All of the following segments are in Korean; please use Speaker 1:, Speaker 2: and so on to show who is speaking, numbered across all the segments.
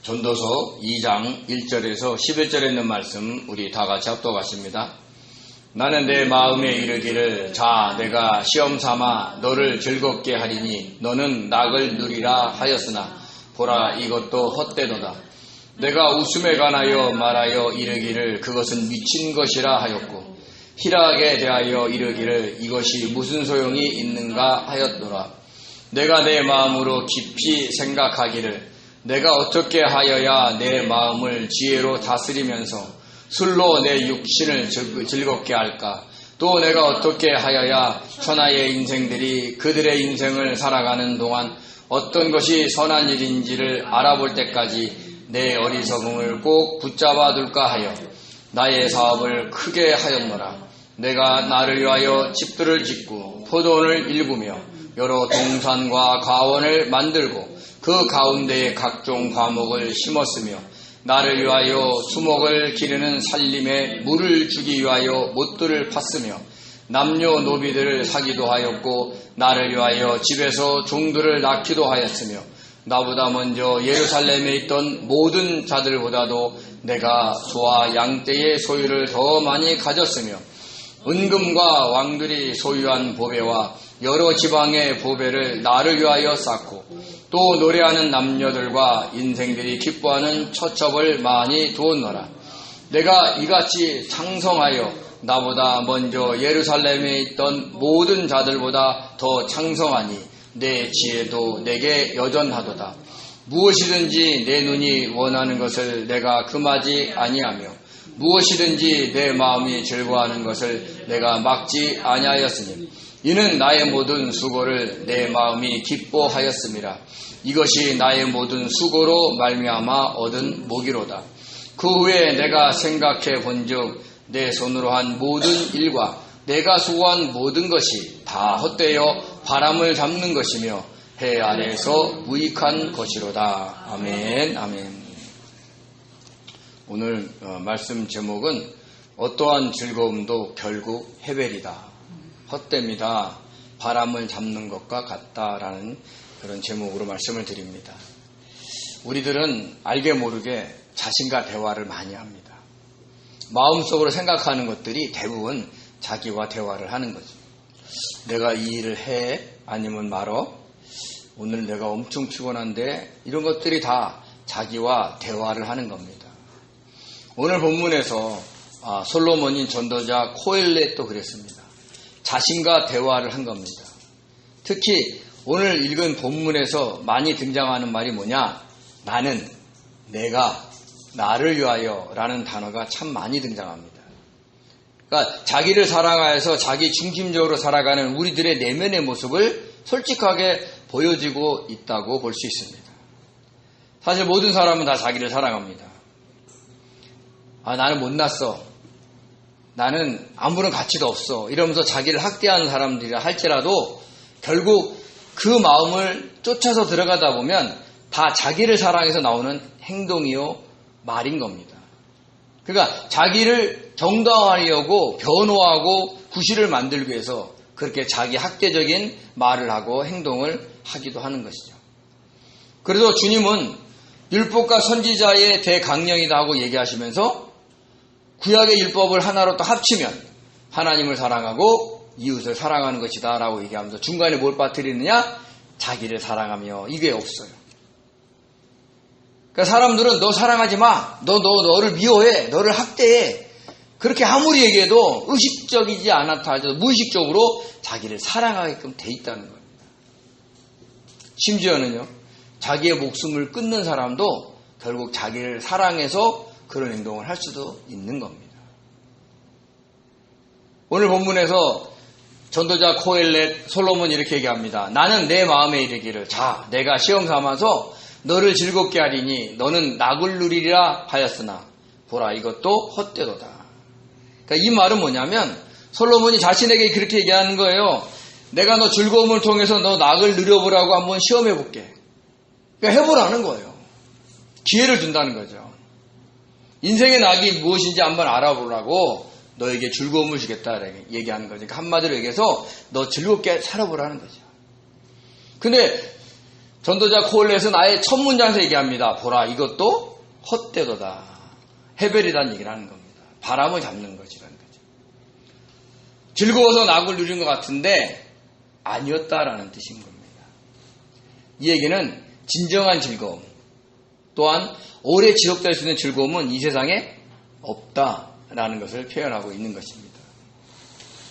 Speaker 1: 전도서 2장 1절에서 11절에 있는 말씀 우리 다 같이 합독하십니다. 나는 내 마음에 이르기를 자 내가 시험 삼아 너를 즐겁게 하리니 너는 낙을 누리라 하였으나 보라 이것도 헛되도다. 내가 웃음에 관하여 말하여 이르기를 그것은 미친 것이라 하였고 희락에 대하여 이르기를 이것이 무슨 소용이 있는가 하였노라. 내가 내 마음으로 깊이 생각하기를 내가 어떻게 하여야 내 마음을 지혜로 다스리면서 술로 내 육신을 즐겁게 할까? 또 내가 어떻게 하여야 천하의 인생들이 그들의 인생을 살아가는 동안 어떤 것이 선한 일인지를 알아볼 때까지 내 어리석음을 꼭 붙잡아 둘까 하여 나의 사업을 크게 하였노라. 내가 나를 위하여 집들을 짓고 포도원을 일구며 여러 동산과 가원을 만들고 그 가운데에 각종 과목을 심었으며 나를 위하여 수목을 기르는 살림에 물을 주기 위하여 못들을 팠으며 남녀노비들을 사기도 하였고 나를 위하여 집에서 종들을 낳기도 하였으며 나보다 먼저 예루살렘에 있던 모든 자들보다도 내가 소와 양떼의 소유를 더 많이 가졌으며 은금과 왕들이 소유한 보배와 여러 지방의 보배를 나를 위하여 쌓고 또 노래하는 남녀들과 인생들이 기뻐하는 처첩을 많이 두었노라. 내가 이같이 창성하여 나보다 먼저 예루살렘에 있던 모든 자들보다 더 창성하니 내 지혜도 내게 여전하도다. 무엇이든지 내 눈이 원하는 것을 내가 금하지 아니하며 무엇이든지 내 마음이 즐거워하는 것을 내가 막지 아니하였으니 이는 나의 모든 수고를 내 마음이 기뻐하였음이라. 이것이 나의 모든 수고로 말미암아 얻은 복이로다. 그 후에 내가 생각해 본즉 내 손으로 한 모든 일과 내가 수고한 모든 것이 다 헛되어 바람을 잡는 것이며 해 아래에서 무익한 것이로다. 아멘. 아멘. 오늘 말씀 제목은 어떠한 즐거움도 결국 해벨이다. 헛됩니다. 바람을 잡는 것과 같다라는 그런 제목으로 말씀을 드립니다. 우리들은 알게 모르게 자신과 대화를 많이 합니다. 마음속으로 생각하는 것들이 대부분 자기와 대화를 하는 거죠. 내가 이 일을 해? 아니면 말어? 오늘 내가 엄청 피곤한데? 이런 것들이 다 자기와 대화를 하는 겁니다. 오늘 본문에서 솔로몬인 전도자 코엘렛도 그랬습니다. 자신과 대화를 한 겁니다. 특히 오늘 읽은 본문에서 많이 등장하는 말이 뭐냐? 나는, 내가, 나를 위하여 라는 단어가 참 많이 등장합니다. 그러니까 자기를 사랑하여서 자기 중심적으로 살아가는 우리들의 내면의 모습을 솔직하게 보여지고 있다고 볼 수 있습니다. 사실 모든 사람은 다 자기를 사랑합니다. 나는 못났어. 나는 아무런 가치도 없어. 이러면서 자기를 학대하는 사람들이라 할지라도 결국 그 마음을 쫓아서 들어가다 보면 다 자기를 사랑해서 나오는 행동이요 말인 겁니다. 그러니까 자기를 정당화하려고 변호하고 구실을 만들기 위해서 그렇게 자기 학대적인 말을 하고 행동을 하기도 하는 것이죠. 그래서 주님은 율법과 선지자의 대강령이다 하고 얘기하시면서 구약의 율법을 하나로 또 합치면 하나님을 사랑하고 이웃을 사랑하는 것이다 라고 얘기하면서 중간에 뭘 빠뜨리느냐? 자기를 사랑하며 이게 없어요. 그러니까 사람들은 너 사랑하지 마. 너를 미워해. 너를 학대해. 그렇게 아무리 얘기해도 의식적이지 않았다 하더라도 무의식적으로 자기를 사랑하게끔 돼 있다는 겁니다. 심지어는요. 자기의 목숨을 끊는 사람도 결국 자기를 사랑해서 그런 행동을 할 수도 있는 겁니다. 오늘 본문에서 전도자 코엘렛 솔로몬이 이렇게 얘기합니다. 나는 내 마음에 이르기를 자 내가 시험 삼아서 너를 즐겁게 하리니 너는 낙을 누리리라 하였으나 보라 이것도 헛되도다. 그러니까 이 말은 뭐냐면 솔로몬이 자신에게 그렇게 얘기하는 거예요. 내가 너 즐거움을 통해서 너 낙을 누려보라고 한번 시험해 볼게. 그러니까 해보라는 거예요. 기회를 준다는 거죠. 인생의 낙이 무엇인지 한번 알아보라고 너에게 즐거움을 주겠다 얘기하는 거죠. 그러니까 한마디로 얘기해서 너 즐겁게 살아보라는 거죠. 근데 전도자 코엘렛은 아예 첫 문장에서 얘기합니다. 보라, 이것도 헛되도다. 해벨이라는 얘기를 하는 겁니다. 바람을 잡는 것이라는 거죠. 즐거워서 낙을 누린 것 같은데 아니었다라는 뜻인 겁니다. 이 얘기는 진정한 즐거움, 또한 오래 지속될 수 있는 즐거움은 이 세상에 없다라는 것을 표현하고 있는 것입니다.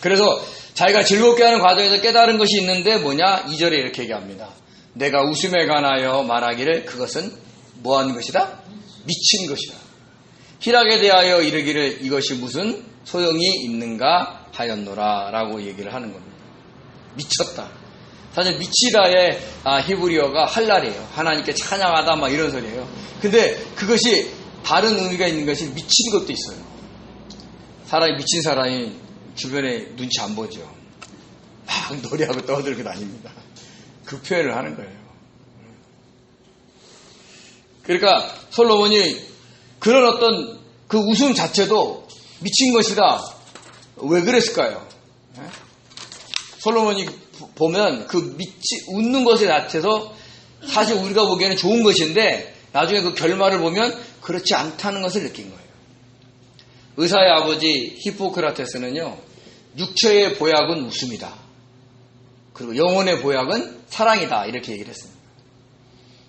Speaker 1: 그래서 자기가 즐겁게 하는 과정에서 깨달은 것이 있는데 뭐냐? 2절에 이렇게 얘기합니다. 내가 웃음에 관하여 말하기를 그것은 뭐하는 것이다? 미친 것이다. 희락에 대하여 이르기를 이것이 무슨 소용이 있는가 하였노라 라고 얘기를 하는 겁니다. 미쳤다. 사실 미치다의 히브리어가 할랄이에요. 하나님께 찬양하다 막 이런 소리예요. 근데 그것이 다른 의미가 있는 것이 미친 것도 있어요. 사람이 미친 사람이 주변에 눈치 안 보죠. 막 노래하고 떠들고 다닙니다. 그 표현을 하는 거예요. 그러니까 솔로몬이 그런 어떤 그 웃음 자체도 미친 것이다. 왜 그랬을까요? 솔로몬이 보면 그 웃는 것에 자체서 사실 우리가 보기에는 좋은 것인데 나중에 그 결말을 보면 그렇지 않다는 것을 느낀 거예요. 의사의 아버지 히포크라테스는요, 육체의 보약은 웃음이다. 그리고 영혼의 보약은 사랑이다. 이렇게 얘기를 했습니다.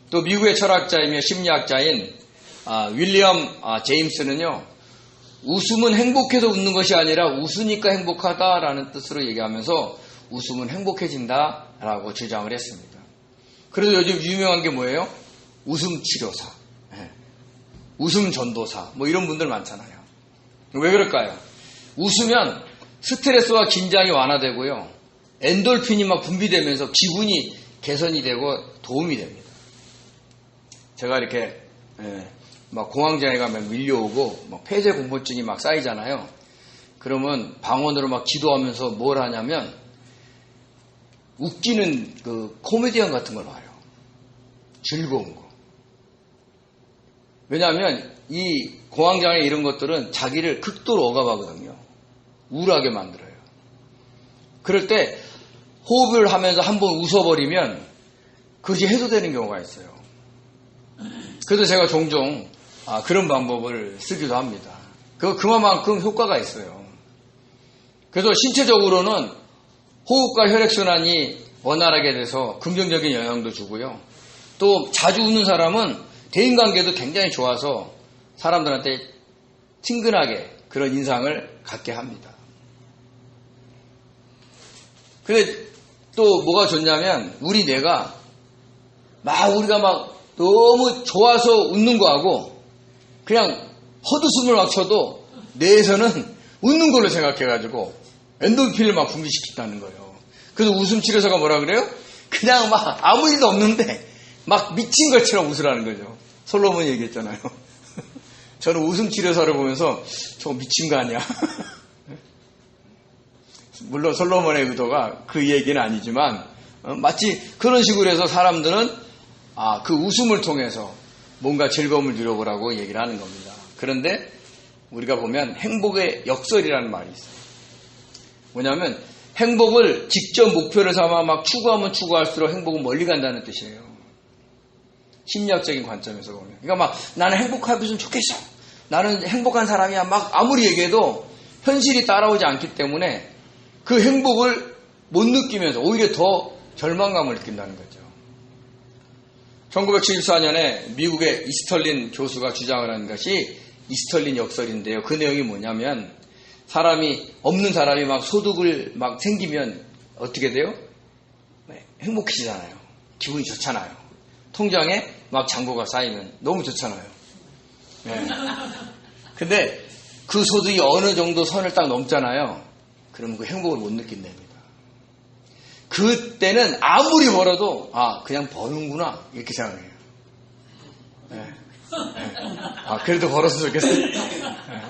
Speaker 1: 또 미국의 철학자이며 심리학자인 윌리엄 제임스는요, 웃음은 행복해서 웃는 것이 아니라 웃으니까 행복하다라는 뜻으로 얘기하면서 웃음은 행복해진다라고 주장을 했습니다. 그래서 요즘 유명한 게 뭐예요? 웃음 치료사, 웃음 전도사, 뭐 이런 분들 많잖아요. 왜 그럴까요? 웃으면 스트레스와 긴장이 완화되고요, 엔돌핀이 막 분비되면서 기분이 개선이 되고 도움이 됩니다. 제가 이렇게 막 공황장애 가면 밀려오고 막 폐쇄 공포증이 막 쌓이잖아요. 그러면 방언으로 막 기도하면서 뭘 하냐면 웃기는 그 코미디언 같은 걸 봐요. 즐거운 거. 왜냐하면 이 공황장애 이런 것들은 자기를 극도로 억압하거든요. 우울하게 만들어요. 그럴 때 호흡을 하면서 한번 웃어버리면 그것이 해소되는 경우가 있어요. 그래서 제가 종종 그런 방법을 쓰기도 합니다. 그만큼 효과가 있어요. 그래서 신체적으로는 호흡과 혈액순환이 원활하게 돼서 긍정적인 영향도 주고요. 또 자주 웃는 사람은 대인관계도 굉장히 좋아서 사람들한테 친근하게 그런 인상을 갖게 합니다. 근데 또 뭐가 좋냐면 우리 뇌가 우리가 막 너무 좋아서 웃는 거하고 그냥 헛웃음을 막 쳐도 뇌에서는 웃는 걸로 생각해가지고 엔돌핀을 막 분비시킨다는 거예요. 그래서 웃음 치료사가 뭐라 그래요? 그냥 막 아무 일도 없는데 막 미친 것처럼 웃으라는 거죠. 솔로몬이 얘기했잖아요. 저는 웃음 치료사를 보면서 저거 미친 거 아니야? 물론 솔로몬의 의도가 그 얘기는 아니지만 마치 그런 식으로 해서 사람들은 그 웃음을 통해서 뭔가 즐거움을 누려보라고 얘기를 하는 겁니다. 그런데 우리가 보면 행복의 역설이라는 말이 있어요. 뭐냐면 행복을 직접 목표를 삼아 막 추구하면 추구할수록 행복은 멀리 간다는 뜻이에요. 심리학적인 관점에서 보면. 그러니까 막 나는 행복하면 좋겠어. 나는 행복한 사람이야. 막 아무리 얘기해도 현실이 따라오지 않기 때문에 그 행복을 못 느끼면서 오히려 더 절망감을 느낀다는 거죠. 1974년에 미국의 이스털린 교수가 주장을 한 것이 이스털린 역설인데요. 그 내용이 뭐냐면 없는 사람이 막 소득을 막 생기면 어떻게 돼요? 행복해지잖아요. 기분이 좋잖아요. 통장에 막 잔고가 쌓이면 너무 좋잖아요. 근데 그 소득이 어느 정도 선을 딱 넘잖아요. 그러면 그 행복을 못 느낀답니다. 그때는 아무리 벌어도 그냥 버는구나 이렇게 생각해요. 그래도 벌었으면 좋겠어요.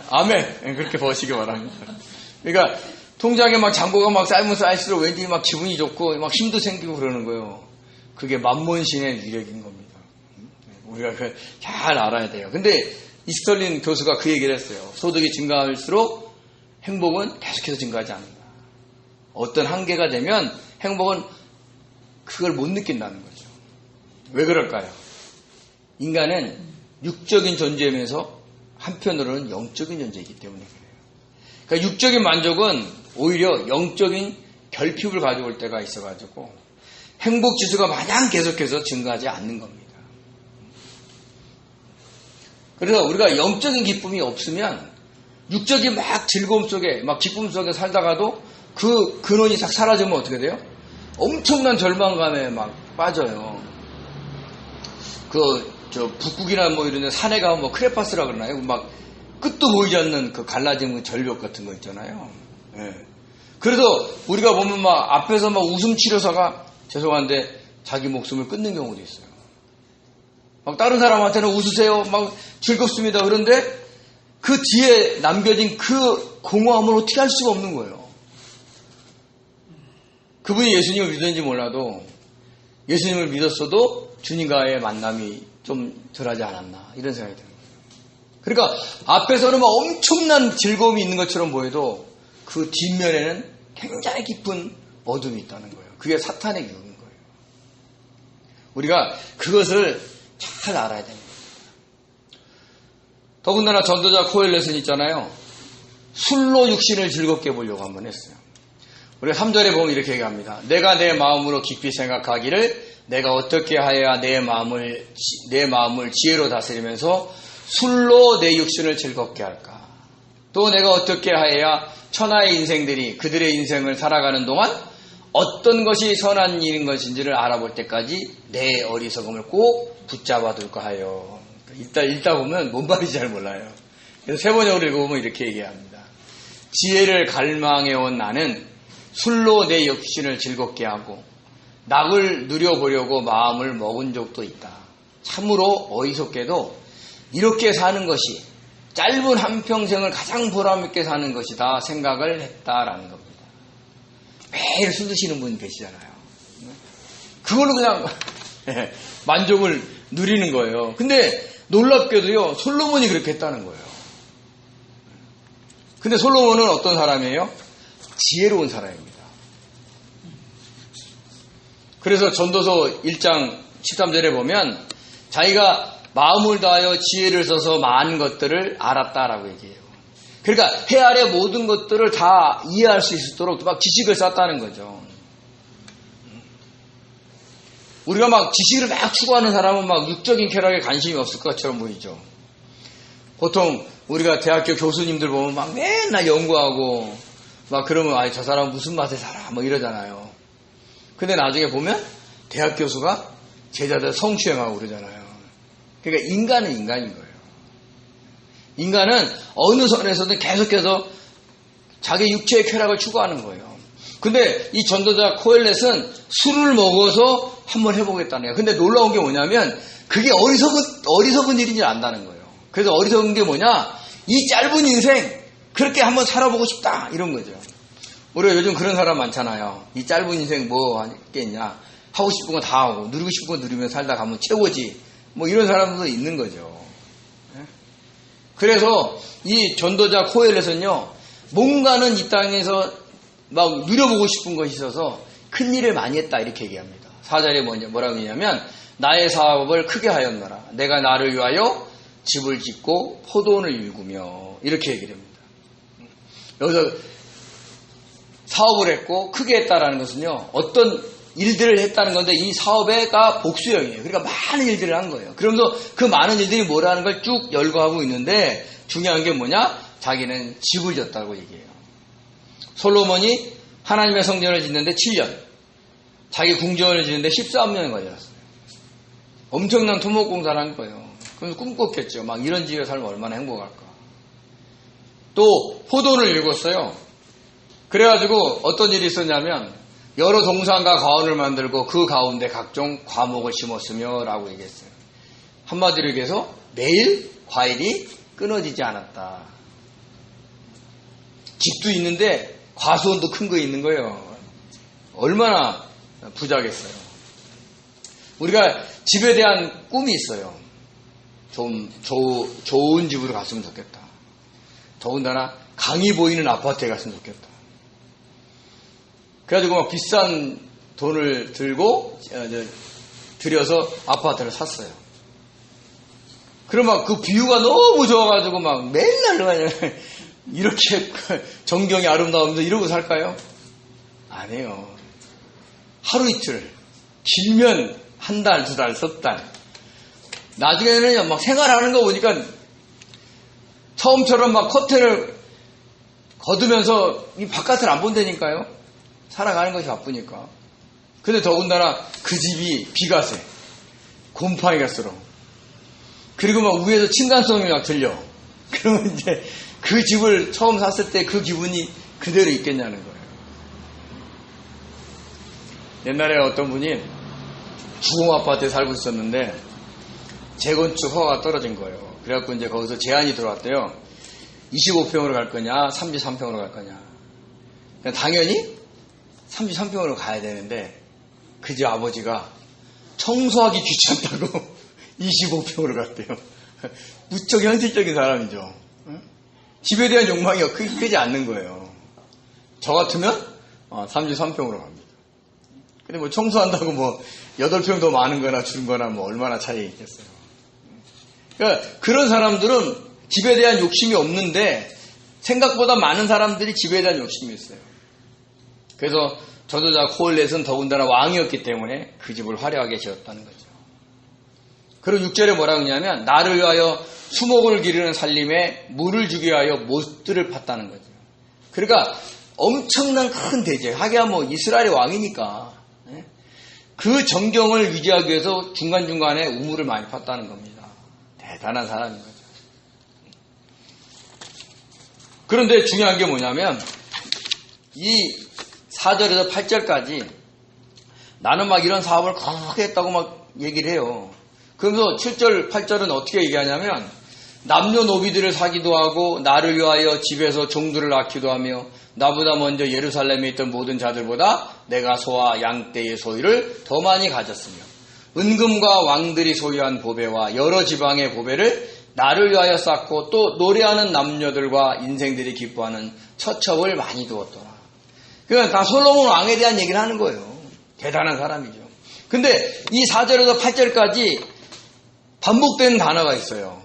Speaker 1: 아멘. 그렇게 버시기 바랍니다. 그러니까 통장에 막 잔고가 막 쌓이면 쌓일수록 왠지 막 기분이 좋고 막 힘도 생기고 그러는 거예요. 그게 만몬신의 위력인 겁니다. 우리가 잘 알아야 돼요. 근데 이스털린 교수가 그 얘기를 했어요. 소득이 증가할수록 행복은 계속해서 증가하지 않는다. 어떤 한계가 되면 행복은 그걸 못 느낀다는 거죠. 왜 그럴까요? 인간은 육적인 존재이면서 한편으로는 영적인 존재이기 때문에 그래요. 그러니까 육적인 만족은 오히려 영적인 결핍을 가져올 때가 있어가지고 행복 지수가 마냥 계속해서 증가하지 않는 겁니다. 그래서 우리가 영적인 기쁨이 없으면 육적인 막 즐거움 속에 막 기쁨 속에 살다가도 그 근원이 싹 사라지면 어떻게 돼요? 엄청난 절망감에 막 빠져요. 북극이나 뭐 이런 데 산에 가면 뭐 크레파스라 그러나요? 막 끝도 보이지 않는 그 갈라진 절벽 같은 거 있잖아요. 예. 그래서 우리가 보면 막 앞에서 막 웃음 치료사가 죄송한데 자기 목숨을 끊는 경우도 있어요. 막 다른 사람한테는 웃으세요. 막 즐겁습니다. 그런데 그 뒤에 남겨진 그 공허함을 어떻게 할 수가 없는 거예요. 그분이 예수님을 믿었는지 몰라도 예수님을 믿었어도 주님과의 만남이 좀 덜하지 않았나 이런 생각이 드는 거예요. 그러니까 앞에서는 막 엄청난 즐거움이 있는 것처럼 보여도 그 뒷면에는 굉장히 깊은 어둠이 있다는 거예요. 그게 사탄의 유혹인 거예요. 우리가 그것을 잘 알아야 됩니다. 더군다나 전도자 코엘렛은 있잖아요. 술로 육신을 즐겁게 보려고 한번 했어요. 우리가 3절에 보면 이렇게 얘기합니다. 내가 내 마음으로 깊이 생각하기를 내가 어떻게 하여야 내 마음을 지혜로 다스리면서 술로 내 육신을 즐겁게 할까? 또 내가 어떻게 하여야 천하의 인생들이 그들의 인생을 살아가는 동안 어떤 것이 선한 일인 것인지를 알아볼 때까지 내 어리석음을 꼭 붙잡아둘까 하여. 읽다 보면 뭔 말인지 잘 몰라요. 그래서 세 번역으로 읽어보면 이렇게 얘기합니다. 지혜를 갈망해온 나는 술로 내 육신을 즐겁게 하고 낙을 누려보려고 마음을 먹은 적도 있다. 참으로 어리석게도 이렇게 사는 것이 짧은 한평생을 가장 보람있게 사는 것이다 생각을 했다라는 겁니다. 매일 술 드시는 분 계시잖아요. 그걸로 그냥 만족을 누리는 거예요. 근데 놀랍게도요, 솔로몬이 그렇게 했다는 거예요. 근데 솔로몬은 어떤 사람이에요? 지혜로운 사람입니다. 그래서 전도서 1장 13절에 보면 자기가 마음을 다하여 지혜를 써서 많은 것들을 알았다라고 얘기해요. 그러니까 해 아래 모든 것들을 다 이해할 수 있도록 막 지식을 쌓았다는 거죠. 우리가 막 지식을 막 추구하는 사람은 막 육적인 쾌락에 관심이 없을 것처럼 보이죠. 보통 우리가 대학교 교수님들 보면 막 맨날 연구하고 막 그러면 저 사람 무슨 맛에 살아 뭐 이러잖아요. 근데 나중에 보면 대학 교수가 제자들 성추행하고 그러잖아요. 그러니까 인간은 인간인 거예요. 인간은 어느 선에서든 계속해서 자기 육체의 쾌락을 추구하는 거예요. 근데 이 전도자 코엘렛은 술을 먹어서 한번 해보겠다는 거예요. 근데 놀라운 게 뭐냐면 그게 어리석은 일인지 안다는 거예요. 그래서 어리석은 게 뭐냐? 이 짧은 인생 그렇게 한번 살아보고 싶다 이런 거죠. 우리가 요즘 그런 사람 많잖아요. 이 짧은 인생 뭐 하겠냐? 하고 싶은 거 다 하고 누리고 싶은 거 누리면 살다 가면 최고지. 뭐 이런 사람도 있는 거죠. 그래서 이 전도자 코엘렛은요, 뭔가는 이 땅에서 막 누려보고 싶은 것이 있어서 큰 일을 많이 했다 이렇게 얘기합니다. 4절에 뭐라고 하냐면 나의 사업을 크게 하였노라. 내가 나를 위하여 집을 짓고 포도원을 일구며 이렇게 얘기를 합니다. 여기서 사업을 했고 크게 했다라는 것은요, 어떤 일들을 했다는 건데 이 사업에가 복수형이에요. 그러니까 많은 일들을 한 거예요. 그러면서 그 많은 일들이 뭐라는 걸 쭉 열거하고 있는데 중요한 게 뭐냐? 자기는 집을 졌다고 얘기해요. 솔로몬이 하나님의 성전을 짓는데 7년, 자기 궁전을 짓는데 13년이 걸렸어요. 엄청난 토목공사를 한 거예요. 그래서 꿈꿨겠죠. 막 이런 집에 살면 얼마나 행복할까. 또 포도원을 읽었어요. 그래가지고 어떤 일이 있었냐면 여러 동산과 가온을 만들고 그 가운데 각종 과목을 심었으며 라고 얘기했어요. 한마디로 얘기해서 매일 과일이 끊어지지 않았다. 집도 있는데 과수원도 큰 거 있는 거예요. 얼마나 부자겠어요. 우리가 집에 대한 꿈이 있어요. 좀 좋은 집으로 갔으면 좋겠다. 더군다나 강이 보이는 아파트에 갔으면 좋겠다. 그래가지고 막 비싼 돈을 들고 들여서 아파트를 샀어요. 그럼 막 그 뷰가 너무 좋아가지고 막 맨날 그냥 이렇게 전경이 아름다운데 이러고 살까요? 아니에요. 하루 이틀, 길면 한 달, 두 달, 석 달. 나중에는 막 생활하는 거 보니까 처음처럼 막 커튼을 거두면서 이 바깥을 안 본다니까요. 살아가는 것이 바쁘니까. 근데 더군다나 그 집이 비가세, 곰팡이가 쓸어. 그리고 막 위에서 층간소음이 막 들려. 그러면 이제 그 집을 처음 샀을 때 그 기분이 그대로 있겠냐는 거예요. 옛날에 어떤 분이 주공 아파트에 살고 있었는데 재건축 허가가 떨어진 거예요. 그래갖고 이제 거기서 제안이 들어왔대요. 25평으로 갈 거냐, 33평으로 갈 거냐. 당연히 33평으로 가야 되는데 그 집 아버지가 청소하기 귀찮다고 25평으로 갔대요. 무척 현실적인 사람이죠. 집에 대한 욕망이 크지 않는 거예요. 저 같으면 33평으로 갑니다. 근데 뭐 청소한다고 뭐 8평 더 많은 거나 줄은 거나 뭐 얼마나 차이 있겠어요. 그러니까 그런 사람들은 집에 대한 욕심이 없는데 생각보다 많은 사람들이 집에 대한 욕심이 있어요. 그래서 저도자 코엘렛은 더군다나 왕이었기 때문에 그 집을 화려하게 지었다는 거죠. 그리고 6절에 뭐라고 하냐면 나를 위하여 수목을 기르는 살림에 물을 주기 위하여 못들을 팠다는 거죠. 그러니까 엄청난 큰 대제. 하기야 뭐 이스라엘의 왕이니까 그 정경을 유지하기 위해서 중간중간에 우물을 많이 팠다는 겁니다. 대단한 사람인 거죠. 그런데 중요한 게 뭐냐면 이 4절에서 8절까지 나는 막 이런 사업을 크게 했다고 막 얘기를 해요. 그러면서 7절, 8절은 어떻게 얘기하냐면 남녀노비들을 사기도 하고 나를 위하여 집에서 종들을 낳기도 하며 나보다 먼저 예루살렘에 있던 모든 자들보다 내가 소와 양떼의 소유를 더 많이 가졌으며 은금과 왕들이 소유한 보배와 여러 지방의 보배를 나를 위하여 쌓고 또 노래하는 남녀들과 인생들이 기뻐하는 처첩을 많이 두었더라. 그러니까 다 솔로몬 왕에 대한 얘기를 하는 거예요. 대단한 사람이죠. 근데 이 4절에서 8절까지 반복되는 단어가 있어요.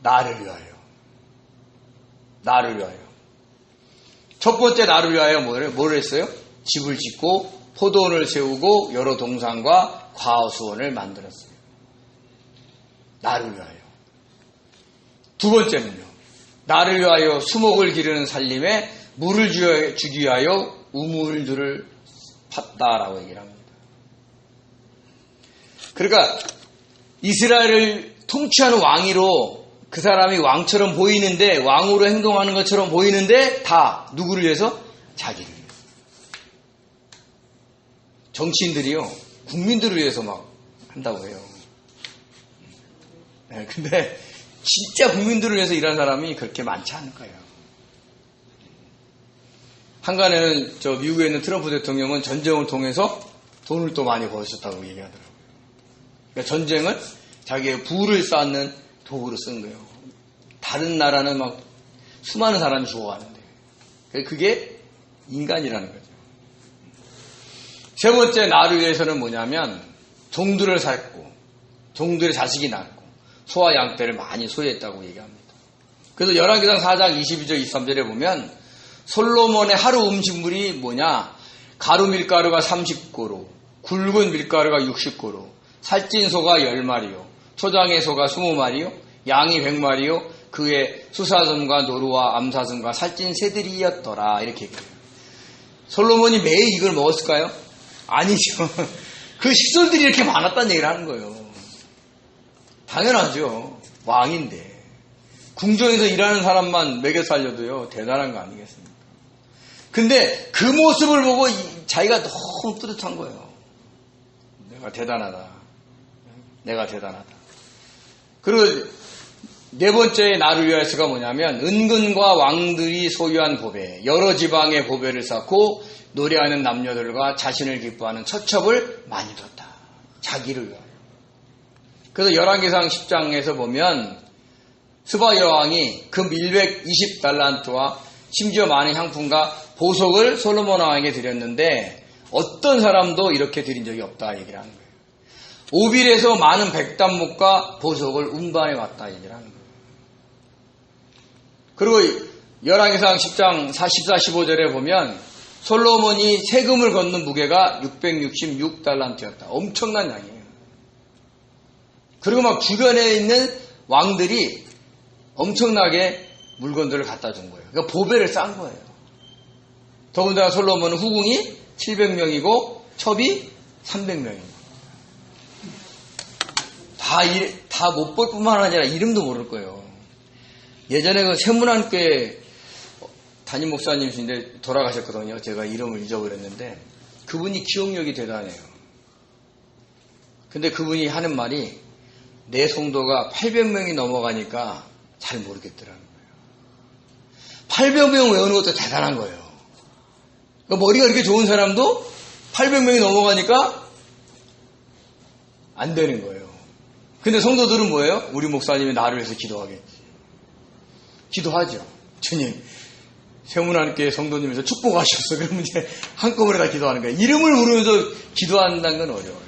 Speaker 1: 나를 위하여. 나를 위하여. 첫 번째 나를 위하여 뭐를 했어요? 집을 짓고 포도원을 세우고 여러 동산과 과수원을 만들었어요. 나를 위하여. 두 번째는요. 나를 위하여 수목을 기르는 살림에 물을 주기 위하여 우물들을 팠다라고 얘기를 합니다. 그러니까 이스라엘을 통치하는 왕위로 그 사람이 왕처럼 보이는데 왕으로 행동하는 것처럼 보이는데 다 누구를 위해서? 자기를 위해서. 정치인들이요. 국민들을 위해서 막 한다고 해요. 네, 근데 진짜 국민들을 위해서 일하는 사람이 그렇게 많지 않을 거예요. 한간에는 저 미국에 있는 트럼프 대통령은 전쟁을 통해서 돈을 또 많이 벌으셨다고 얘기하더라고요. 그러니까 전쟁은 자기의 부를 쌓는 도구로 쓰는 거예요. 다른 나라는 막 수많은 사람이 죽어가는데 그게 인간이라는 거죠. 세 번째 나를 위해서는 뭐냐면 종들을 샀고 종들의 자식이 낳고 소와 양떼를 많이 소유했다고 얘기합니다. 그래서 열왕기상 4장 22절 23절에 보면 솔로몬의 하루 음식물이 뭐냐? 가루 밀가루가 30고루, 굵은 밀가루가 60고루, 살찐 소가 10마리요, 초장의 소가 20마리요, 양이 100마리요, 그의 수사슴과 노루와 암사슴과 살찐 새들이었더라. 이렇게 얘기해요. 솔로몬이 매일 이걸 먹었을까요? 아니죠. 그 식솔들이 이렇게 많았다는 얘기를 하는 거예요. 당연하죠. 왕인데. 궁정에서 일하는 사람만 먹여 살려도요, 대단한 거 아니겠습니까? 근데 그 모습을 보고 자기가 너무 뿌듯한 거예요. 내가 대단하다. 내가 대단하다. 그리고 네 번째 나를 위하여서가 뭐냐면 은근과 왕들이 소유한 보배, 여러 지방의 보배를 쌓고 노래하는 남녀들과 자신을 기뻐하는 처첩을 많이 뒀다. 자기를 위하여. 그래서 열왕기상 10장에서 보면 스바 여왕이 금 120달란트와 심지어 많은 향품과 보석을 솔로몬 왕에게 드렸는데 어떤 사람도 이렇게 드린 적이 없다 얘기를 하는 거예요. 오빌에서 많은 백단목과 보석을 운반해 왔다 얘기를 하는 거예요. 그리고 열왕기상 10장 14, 15절에 보면 솔로몬이 세금을 걷는 무게가 666달란트였다. 엄청난 양이에요. 그리고 막 주변에 있는 왕들이 엄청나게 물건들을 갖다 준 거예요. 그러니까 보배를 싼 거예요. 더군다나 솔로몬은 후궁이 700명이고 첩이 300명입니다. 다 못 볼 뿐만 아니라 이름도 모를 거예요. 예전에 그 세문안교회 담임 목사님이신데 돌아가셨거든요. 제가 이름을 잊어버렸는데 그분이 기억력이 대단해요. 근데 그분이 하는 말이 내 성도가 800명이 넘어가니까 잘 모르겠더라는 거예요. 800명 외우는 것도 대단한 거예요. 그러니까 머리가 이렇게 좋은 사람도 800명이 넘어가니까 안 되는 거예요. 근데 성도들은 뭐예요? 우리 목사님이 나를 위해서 기도하겠지. 기도하죠. 주님, 세문안교회 성도님에서 축복하셨어. 그러면 이제 한꺼번에 다 기도하는 거예요. 이름을 부르면서 기도한다는 건 어려워요.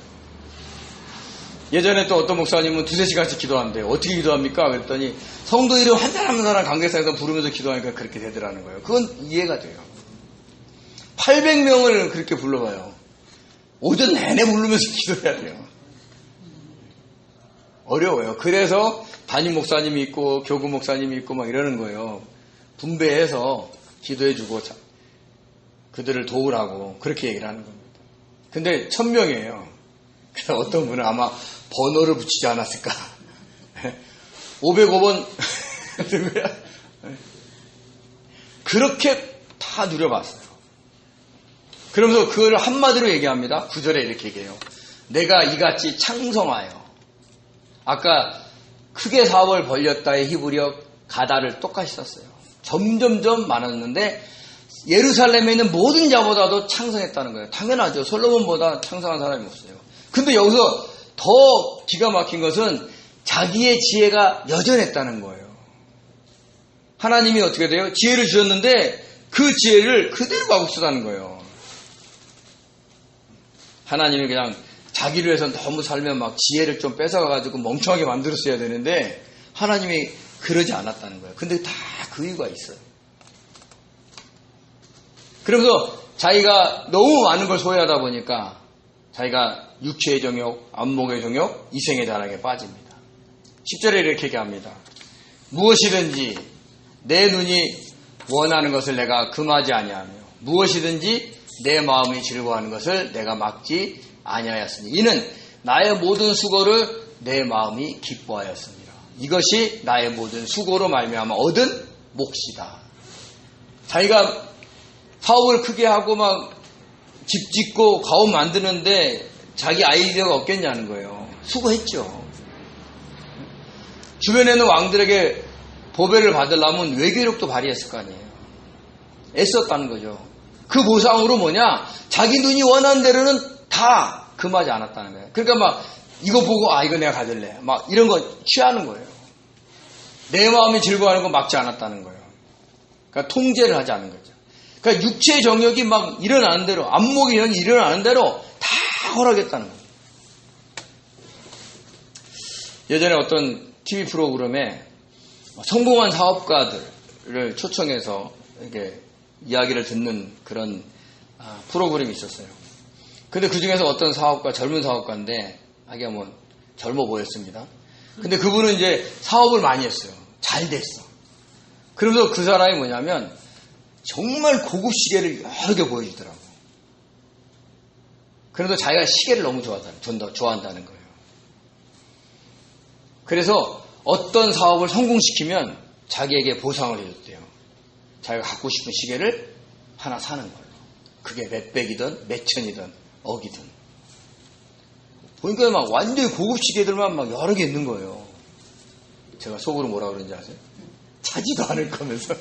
Speaker 1: 예전에 또 어떤 목사님은 2-3시간씩 기도한대요. 어떻게 기도합니까? 그랬더니 성도 이름 한 사람 한 사람 관계사에서 부르면서 기도하니까 그렇게 되더라는 거예요. 그건 이해가 돼요. 800명을 그렇게 불러봐요. 오전 내내 부르면서 기도해야 돼요. 어려워요. 그래서 담임 목사님이 있고 교구 목사님이 있고 막 이러는 거예요. 분배해서 기도해주고 그들을 도우라고 그렇게 얘기를 하는 겁니다. 근데 1000명이에요. 그래서 어떤 분은 아마 번호를 붙이지 않았을까. 505번 누구야? 그렇게 다 누려봤어요. 그러면서 그걸 한마디로 얘기합니다. 9절에 이렇게 얘기해요. 내가 이같이 창성하여 아까 크게 사업을 벌렸다의 히브리어 가다를 똑같이 썼어요. 점점점 많았는데 예루살렘에 있는 모든 자보다도 창성했다는 거예요. 당연하죠. 솔로몬보다 창성한 사람이 없어요. 근데 여기서 더 기가 막힌 것은 자기의 지혜가 여전했다는 거예요. 하나님이 어떻게 돼요? 지혜를 주셨는데 그 지혜를 그대로 가고 쓰다는 거예요. 하나님이 그냥 자기를 위해서 너무 살면 막 지혜를 좀 뺏어가가지고 멍청하게 만들었어야 되는데 하나님이 그러지 않았다는 거예요. 근데 다 그 이유가 있어요. 그러면서 자기가 너무 많은 걸 소유하다 보니까 자기가 육체의 정욕, 안목의 정욕, 이생의 자랑에 빠집니다. 10절에 이렇게 얘기합니다. 무엇이든지 내 눈이 원하는 것을 내가 금하지 아니하며 무엇이든지 내 마음이 즐거워하는 것을 내가 막지 아니하였으니 이는 나의 모든 수고를 내 마음이 기뻐하였습니다. 이것이 나의 모든 수고로 말미암아 얻은 몫이다. 자기가 사업을 크게 하고 막 집 짓고 가옥 만드는데 자기 아이디어가 없겠냐는 거예요. 수고했죠. 주변에 있는 왕들에게 보배를 받으려면 외교력도 발휘했을 거 아니에요. 애썼다는 거죠. 그 보상으로 뭐냐? 자기 눈이 원하는 대로는 다 금하지 않았다는 거예요. 그러니까 막 이거 보고 이거 내가 가질래. 막 이런 거 취하는 거예요. 내 마음이 즐거워하는 거 막지 않았다는 거예요. 그러니까 통제를 하지 않은 거죠. 그러니까 육체의 정욕이 막 일어나는 대로 안목의 정욕이 일어나는 대로 다 허락했다는 거예요. 예전에 어떤 TV 프로그램에 성공한 사업가들을 초청해서 이렇게 이야기를 듣는 그런 프로그램이 있었어요. 근데 그 중에서 어떤 사업가, 젊은 사업가인데, 하기야 뭐 젊어 보였습니다. 근데 그분은 이제 사업을 많이 했어요. 잘 됐어. 그러면서 그 사람이 뭐냐면, 정말 고급 시계를 여러 개 보여주더라고. 그래서 자기가 시계를 너무 좋아한다는 거예요. 그래서 어떤 사업을 성공시키면 자기에게 보상을 해줬대요. 자기가 갖고 싶은 시계를 하나 사는 걸로. 그게 몇백이든 몇천이든 억이든. 보니까 막 완전히 고급 시계들만 막 여러 개 있는 거예요. 제가 속으로 뭐라 그러는지 아세요? 차지도 않을 거면서.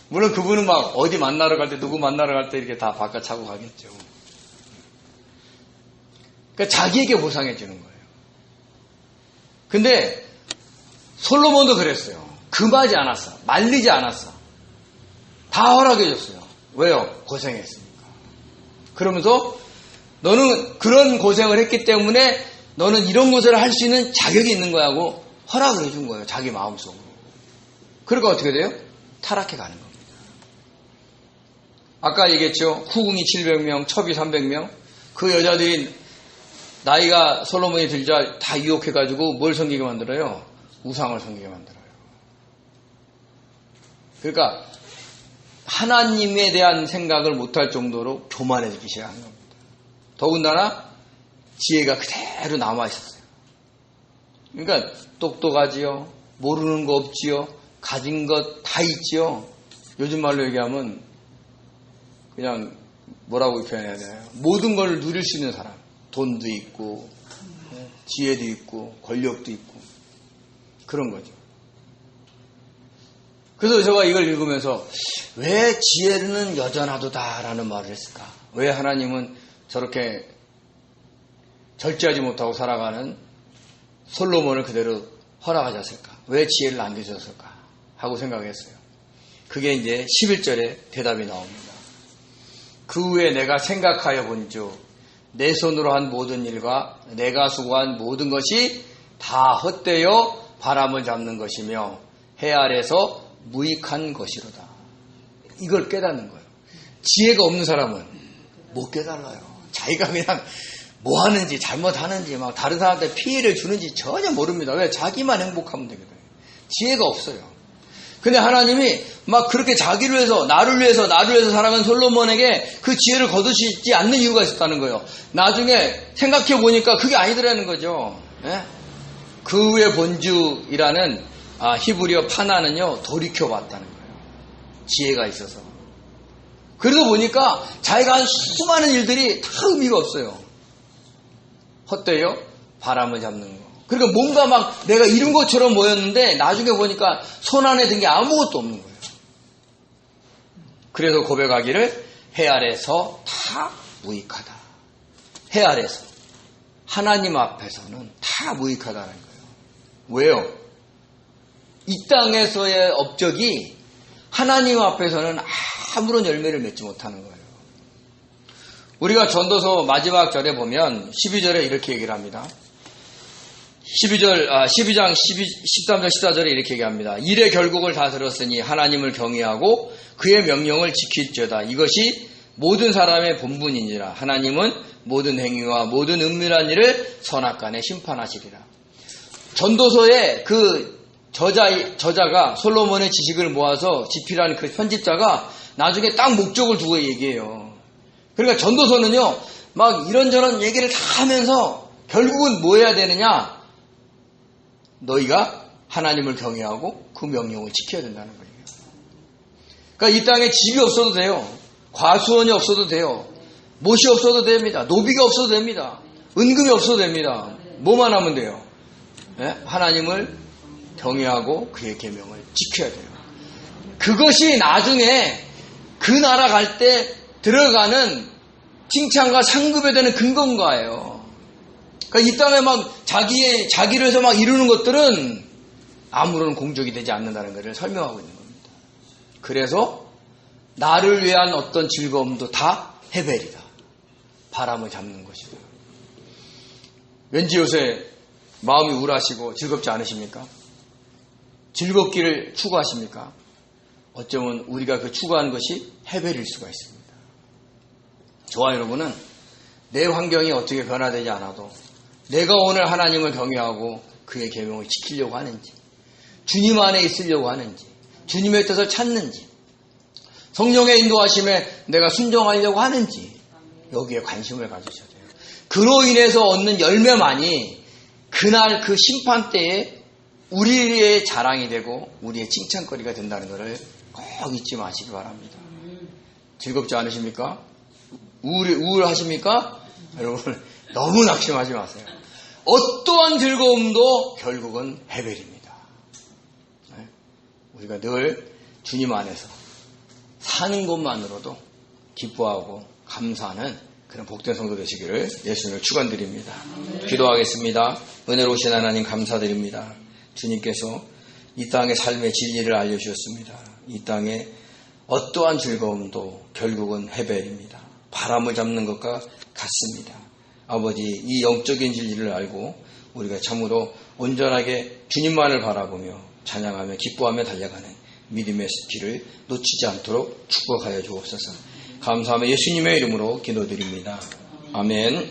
Speaker 1: 물론 그분은 막 어디 만나러 갈 때, 누구 만나러 갈 때 이렇게 다 바깥 차고 가겠죠. 그러니까 자기에게 보상해 주는 거예요. 근데 솔로몬도 그랬어요. 금하지 않았어. 말리지 않았어. 다 허락해 줬어요. 왜요? 고생했으니까. 그러면서 너는 그런 고생을 했기 때문에 너는 이런 것을 할 수 있는 자격이 있는 거야 하고 허락을 해준 거예요. 자기 마음속으로. 그러니까 어떻게 돼요? 타락해 가는 겁니다. 아까 얘기했죠. 후궁이 700명, 첩이 300명. 그 여자들이 나이가 솔로몬이 들자 다 유혹해가지고 뭘 섬기게 만들어요? 우상을 섬기게 만들어요. 그러니까 하나님에 대한 생각을 못할 정도로 교만해지기 시작하는 겁니다. 더군다나 지혜가 그대로 남아있었어요. 그러니까 똑똑하지요. 모르는 거 없지요. 가진 것 다 있지요. 요즘 말로 얘기하면 그냥 뭐라고 표현해야 되나요? 모든 걸 누릴 수 있는 사람. 돈도 있고 지혜도 있고 권력도 있고 그런 거죠. 그래서 제가 이걸 읽으면서 왜 지혜는 여전하도다라는 말을 했을까? 왜 하나님은 저렇게 절제하지 못하고 살아가는 솔로몬을 그대로 허락하셨을까? 왜 지혜를 남겨주셨을까? 하고 생각했어요. 그게 이제 11절에 대답이 나옵니다. 그 후에 내가 생각하여 본즉 내 손으로 한 모든 일과 내가 수고한 모든 것이 다 헛되어 바람을 잡는 것이며 해 아래서 무익한 것이로다. 이걸 깨닫는 거예요. 지혜가 없는 사람은 못 깨달아요. 자기가 그냥 뭐 하는지 잘못하는지 막 다른 사람한테 피해를 주는지 전혀 모릅니다. 왜? 자기만 행복하면 되거든요. 지혜가 없어요. 근데 하나님이 막 그렇게 자기를 위해서 나를 위해서 살아간 솔로몬에게 그 지혜를 거두시지 않는 이유가 있었다는 거예요. 나중에 생각해 보니까 그게 아니더라는 거죠. 예? 그 후에 본주이라는 히브리어 파나는요 돌이켜 봤다는 거예요. 지혜가 있어서. 그러다 보니까 자기가 한 수많은 일들이 다 의미가 없어요. 헛되요 바람을 잡는 거. 그러니까 뭔가 막 내가 이룬 것처럼 보였는데 나중에 보니까 손 안에 든 게 아무것도 없는 거예요. 그래서 고백하기를 해 아래서 다 무익하다. 해 아래서 하나님 앞에서는 다 무익하다는 거예요. 왜요? 이 땅에서의 업적이 하나님 앞에서는 아무런 열매를 맺지 못하는 거예요. 우리가 전도서 마지막 절에 보면 12절에 이렇게 얘기를 합니다. 12장 13절 14절에 이렇게 얘기합니다. 일의 결국을 다 들었으니 하나님을 경외하고 그의 명령을 지킬지어다. 이것이 모든 사람의 본분이니라. 하나님은 모든 행위와 모든 은밀한 일을 선악간에 심판하시리라. 전도서의 그 저자가 솔로몬의 지식을 모아서 집필한 그 편집자가 나중에 딱 목적을 두고 얘기해요. 그러니까 전도서는요 막 이런저런 얘기를 다 하면서 결국은 뭐 해야 되느냐? 너희가 하나님을 경외하고 그 명령을 지켜야 된다는 거예요. 그러니까 이 땅에 집이 없어도 돼요. 과수원이 없어도 돼요. 못이 없어도 됩니다. 노비가 없어도 됩니다. 은금이 없어도 됩니다. 뭐만 하면 돼요? 네? 하나님을 경외하고 그의 계명을 지켜야 돼요. 그것이 나중에 그 나라 갈 때 들어가는 칭찬과 상급에 되는 근거인가예요. 그러니까 이 땅에 막 자기를 해서 막 이루는 것들은 아무런 공적이 되지 않는다는 것을 설명하고 있는 겁니다. 그래서 나를 위한 어떤 즐거움도 다 헤벨이다. 바람을 잡는 것이다. 왠지 요새 마음이 우울하시고 즐겁지 않으십니까? 즐겁기를 추구하십니까? 어쩌면 우리가 그 추구하는 것이 헤벨일 수가 있습니다. 저와 여러분은 내 환경이 어떻게 변화되지 않아도 내가 오늘 하나님을 경외하고 그의 계명을 지키려고 하는지, 주님 안에 있으려고 하는지, 주님의 뜻을 찾는지, 성령의 인도하심에 내가 순종하려고 하는지 여기에 관심을 가지셔야 돼요. 그로 인해서 얻는 열매만이 그날 그 심판 때에 우리의 자랑이 되고 우리의 칭찬거리가 된다는 것을 꼭 잊지 마시기 바랍니다. 즐겁지 않으십니까? 우울하십니까? 여러분 너무 낙심하지 마세요. 어떠한 즐거움도 결국은 헤벨입니다. 우리가 늘 주님 안에서 사는 것만으로도 기뻐하고 감사하는 그런 복된 성도 되시기를 예수님을 축원드립니다. 기도하겠습니다. 은혜로우신 하나님 감사드립니다. 주님께서 이 땅의 삶의 진리를 알려주셨습니다. 이 땅의 어떠한 즐거움도 결국은 헤벨입니다. 바람을 잡는 것과 같습니다. 아버지, 이 영적인 진리를 알고 우리가 참으로 온전하게 주님만을 바라보며 찬양하며 기뻐하며 달려가는 믿음의 길을 놓치지 않도록 축복하여 주옵소서. 감사하며 예수님의 이름으로 기도드립니다. 아멘.